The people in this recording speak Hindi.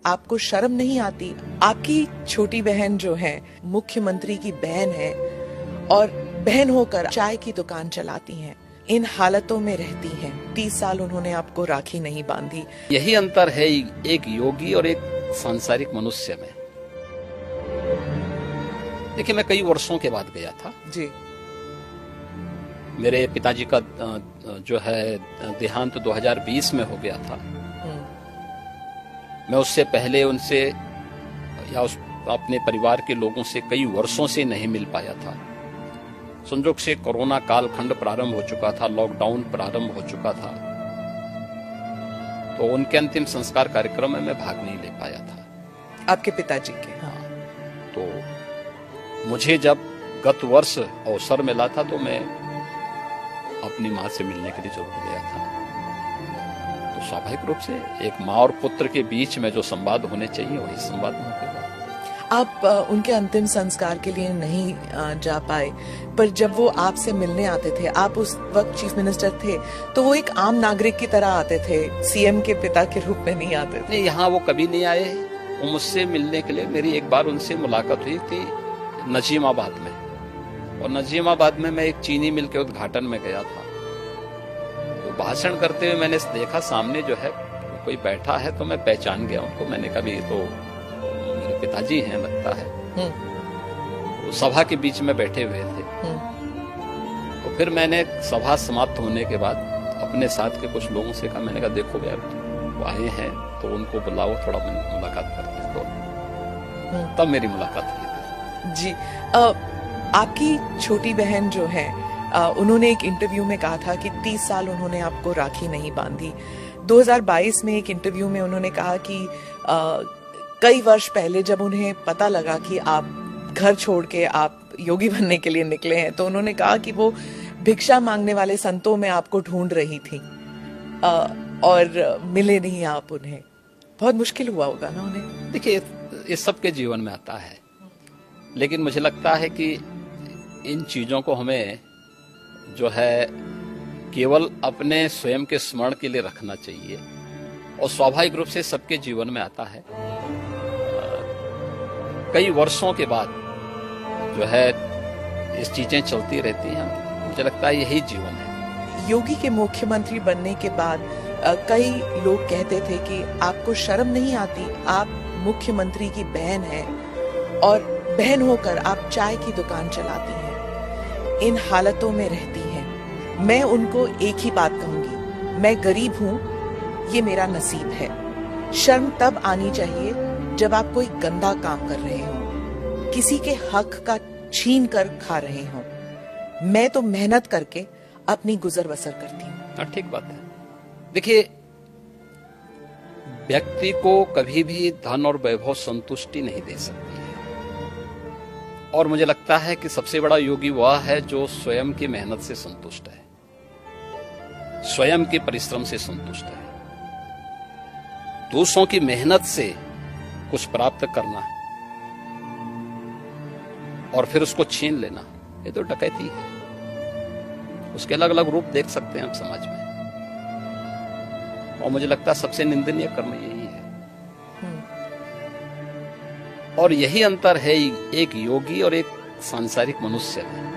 आपको शर्म नहीं आती? आपकी छोटी बहन जो है मुख्यमंत्री की बहन है और बहन होकर चाय की दुकान चलाती हैं, इन हालतों में रहती हैं। 30 साल उन्होंने आपको राखी नहीं बांधी। यही अंतर है एक योगी और एक सांसारिक मनुष्य में। देखिए, मैं कई वर्षों के बाद गया था जी। मेरे पिताजी का जो है देहांत 2020 में हो गया था। मैं उससे पहले उनसे या अपने परिवार के लोगों से कई वर्षों से नहीं मिल पाया था। संजोग से कोरोना कालखंड प्रारंभ हो चुका था, लॉकडाउन प्रारंभ हो चुका था, तो उनके अंतिम संस्कार कार्यक्रम में मैं भाग नहीं ले पाया था। आपके पिताजी के? हाँ। तो मुझे जब गत वर्ष अवसर मिला था तो मैं अपनी माँ से मिलने के लिए जरूर गया था। तो स्वाभाविक रूप से एक माँ और पुत्र के बीच में जो संवाद होने चाहिए वही संवाद वहां पे हुआ। आप उनके अंतिम संस्कार के लिए नहीं जा पाए, पर जब वो आपसे मिलने आते थे, आप उस वक्त चीफ मिनिस्टर थे, तो वो एक आम नागरिक की तरह आते थे, सीएम के पिता के रूप में नहीं आते थे। नहीं, यहाँ वो कभी नहीं आए। वो मुझसे मिलने के लिए, मेरी एक बार उनसे मुलाकात हुई थी नजीमाबाद में, और नजीमाबाद में मैं एक चीनी मिल के उद्घाटन में गया था। तो भाषण करते हुए मैंने देखा सामने जो है कोई बैठा है, तो मैं पहचान गया उनको। मैंने कहा ये तो मेरे पिताजी हैं लगता है। वो सभा के बीच में बैठे हुए थे। तो फिर मैंने सभा समाप्त होने के बाद अपने साथ के कुछ लोगों से कहा, मैंने कहा देखो यार वो आए हैं तो उनको बुलाओ, थोड़ा मुलाकात करते हैं। तो तब मेरी मुलाकात हुई जी। आपकी छोटी बहन जो है उन्होंने एक इंटरव्यू में कहा था कि 30 साल उन्होंने आपको राखी नहीं बांधी। 2022 में एक इंटरव्यू में उन्होंने कहा कि कई वर्ष पहले जब उन्हें पता लगा कि आप घर छोड़ के आप योगी बनने के लिए निकले हैं, तो उन्होंने कहा कि वो भिक्षा मांगने वाले संतों में आपको ढूंढ रही थी और मिले नहीं आप उन्हें। बहुत मुश्किल हुआ होगा ना उन्हें? देखिए, ये सबके जीवन में आता है, लेकिन मुझे लगता है कि इन चीजों को हमें जो है केवल अपने स्वयं के स्मरण के लिए रखना चाहिए, और स्वाभाविक रूप से सबके जीवन में आता है। कई वर्षों के बाद जो है इस चीजें चलती रहती हैं। मुझे लगता है यही जीवन है। योगी के मुख्यमंत्री बनने के बाद कई लोग कहते थे कि आपको शर्म नहीं आती? आप मुख्यमंत्री की बहन हैं और बहन होकर आप चाय की दुकान चलाती हैं, इन हालतों में रहती हैं। मैं उनको एक ही बात कहूंगी, मैं गरीब हूं, ये मेरा नसीब है। शर्म तब आनी चाहिए जब आप कोई गंदा काम कर रहे हो, किसी के हक का छीन कर खा रहे हो। मैं तो मेहनत करके अपनी गुजर बसर करती हूँ। ठीक बात है। देखिए, व्यक्ति को कभी भी धन और वैभव संतुष्टि नहीं दे सकती है, और मुझे लगता है कि सबसे बड़ा योगी वह है जो स्वयं की मेहनत से संतुष्ट है, स्वयं के परिश्रम से संतुष्ट है। दूसरों की मेहनत से कुछ प्राप्त करना और फिर उसको छीन लेना, ये तो डकैती है। उसके अलग अलग रूप देख सकते हैं हम समाज में, और मुझे लगता है सबसे निंदनीय कर्म यही है। और यही अंतर है एक योगी और एक सांसारिक मनुष्य में।